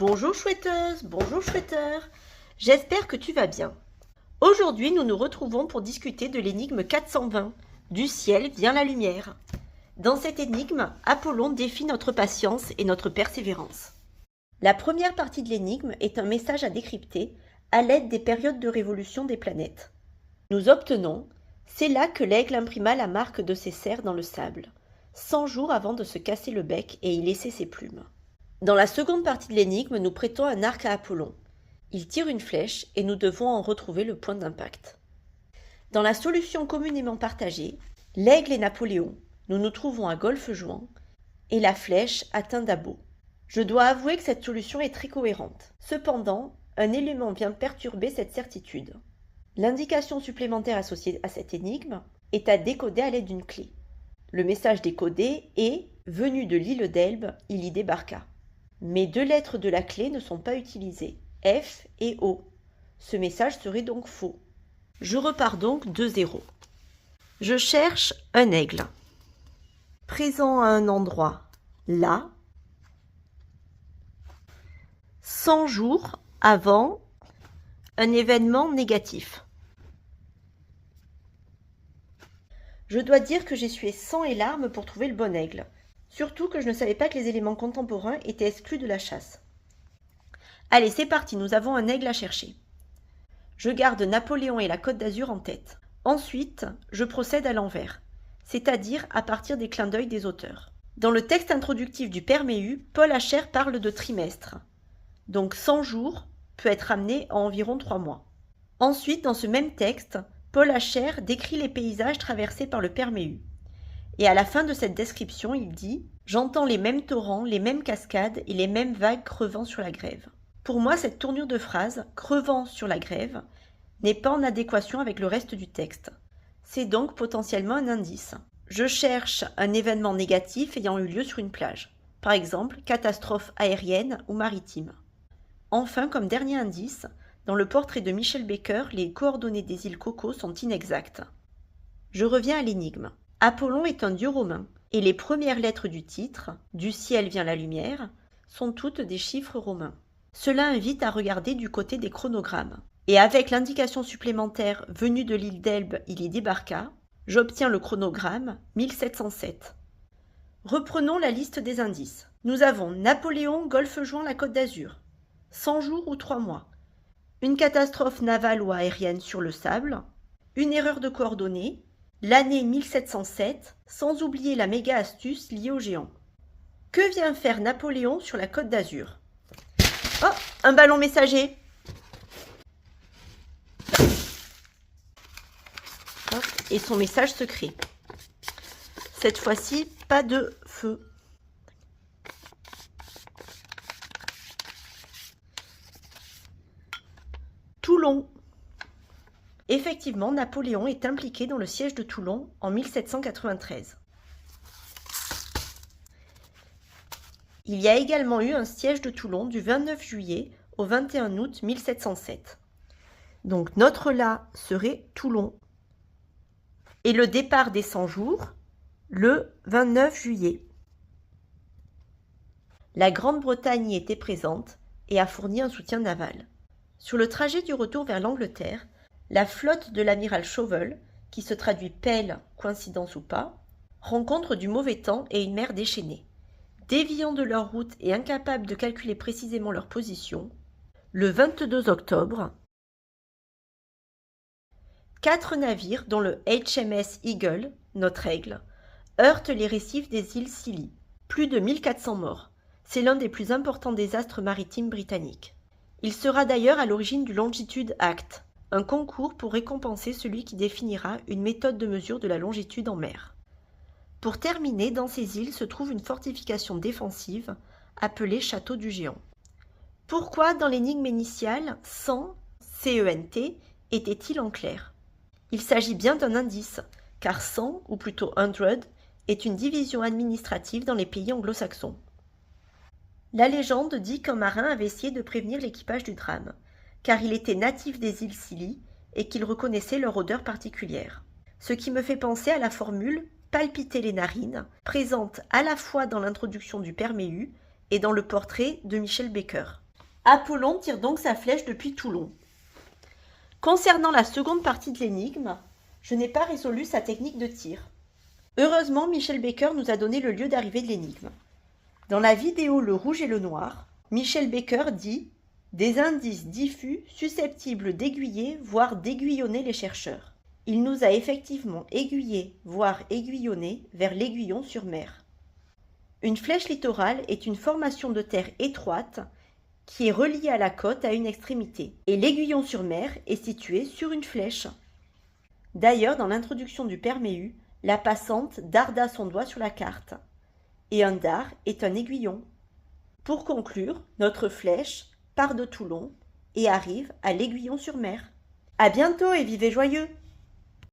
Bonjour chouetteuse, bonjour chouetteur, j'espère que tu vas bien. Aujourd'hui, nous nous retrouvons pour discuter de l'énigme 420, du ciel vient la lumière. Dans cette énigme, Apollon défie notre patience et notre persévérance. La première partie de l'énigme est un message à décrypter à l'aide des périodes de révolution des planètes. Nous obtenons « C'est là que l'aigle imprima la marque de ses serres dans le sable, 100 jours avant de se casser le bec et y laisser ses plumes. » Dans la seconde partie de l'énigme, nous prêtons un arc à Apollon. Il tire une flèche et nous devons en retrouver le point d'impact. Dans la solution communément partagée, l'aigle et Napoléon, nous nous trouvons à Golfe-Juan et la flèche atteint Dabo. Je dois avouer que cette solution est très cohérente. Cependant, un élément vient perturber cette certitude. L'indication supplémentaire associée à cette énigme est à décoder à l'aide d'une clé. Le message décodé est « Venu de l'île d'Elbe, il y débarqua ». Mais deux lettres de la clé ne sont pas utilisées, F et O. Ce message serait donc faux. Je repars donc de 0. Je cherche un aigle. Présent à un endroit, là. 100 jours avant un événement négatif. Je dois dire que j'ai sué sang et larmes pour trouver le bon aigle. Surtout que je ne savais pas que les éléments contemporains étaient exclus de la chasse. Allez, c'est parti, nous avons un aigle à chercher. Je garde Napoléon et la Côte d'Azur en tête. Ensuite, je procède à l'envers, c'est-à-dire à partir des clins d'œil des auteurs. Dans le texte introductif du Père Méhu, Paul Hacher parle de trimestre. Donc 100 jours peut être amené à environ 3 mois. Ensuite, dans ce même texte, Paul Hacher décrit les paysages traversés par le Père Méhu. Et à la fin de cette description, il dit « J'entends les mêmes torrents, les mêmes cascades et les mêmes vagues crevant sur la grève. » Pour moi, cette tournure de phrase « crevant sur la grève » n'est pas en adéquation avec le reste du texte. C'est donc potentiellement un indice. Je cherche un événement négatif ayant eu lieu sur une plage. Par exemple, catastrophe aérienne ou maritime. Enfin, comme dernier indice, dans le portrait de Michel Baker, les coordonnées des îles Coco sont inexactes. Je reviens à l'énigme. Apollon est un dieu romain, et les premières lettres du titre, « Du ciel vient la lumière », sont toutes des chiffres romains. Cela invite à regarder du côté des chronogrammes. Et avec l'indication supplémentaire « Venu de l'île d'Elbe, il y débarqua », j'obtiens le chronogramme 1707. Reprenons la liste des indices. Nous avons Napoléon, Golfe-Juan, la Côte d'Azur. 100 jours ou 3 mois. Une catastrophe navale ou aérienne sur le sable. Une erreur de coordonnées. L'année 1707, sans oublier la méga astuce liée au géant. Que vient faire Napoléon sur la Côte d'Azur? Oh, un ballon messager. Hop, et son message secret. Cette fois-ci, pas de feu. Toulon. Effectivement, Napoléon est impliqué dans le siège de Toulon en 1793. Il y a également eu un siège de Toulon du 29 juillet au 21 août 1707. Donc notre là serait Toulon. Et le départ des 100 jours, le 29 juillet. La Grande-Bretagne y était présente et a fourni un soutien naval. Sur le trajet du retour vers l'Angleterre, la flotte de l'amiral Chauvel, qui se traduit pêle, coïncidence ou pas, rencontre du mauvais temps et une mer déchaînée. Déviant de leur route et incapables de calculer précisément leur position, le 22 octobre, 4 navires, dont le HMS Eagle, notre aigle, heurtent les récifs des îles Scilly. Plus de 1400 morts. C'est l'un des plus importants désastres maritimes britanniques. Il sera d'ailleurs à l'origine du Longitude Act, un concours pour récompenser celui qui définira une méthode de mesure de la longitude en mer. Pour terminer, dans ces îles se trouve une fortification défensive appelée Château du Géant. Pourquoi dans l'énigme initiale 100, C-E-N-T, était-il en clair? Il s'agit bien d'un indice, car 100, ou plutôt 100, est une division administrative dans les pays anglo-saxons. La légende dit qu'un marin avait essayé de prévenir l'équipage du drame, car il était natif des îles Scilly et qu'il reconnaissait leur odeur particulière. Ce qui me fait penser à la formule « palpiter les narines », présente à la fois dans l'introduction du Père Méhu et dans le portrait de Michel Baker. Apollon tire donc sa flèche depuis Toulon. Concernant la seconde partie de l'énigme, je n'ai pas résolu sa technique de tir. Heureusement, Michel Baker nous a donné le lieu d'arrivée de l'énigme. Dans la vidéo Le Rouge et le Noir, Michel Baker dit « Des indices diffus susceptibles d'aiguiller, voire d'aiguillonner les chercheurs ». Il nous a effectivement aiguillés, voire aiguillonnés, vers l'Aiguillon-sur-Mer. Une flèche littorale est une formation de terre étroite qui est reliée à la côte à une extrémité, et l'Aiguillon-sur-Mer est situé sur une flèche. D'ailleurs, dans l'introduction du Père Méhu, la passante darda son doigt sur la carte. Et un dard est un aiguillon. Pour conclure, notre flèche part de Toulon et arrive à l'Aiguillon-sur-Mer. À bientôt et vivez joyeux!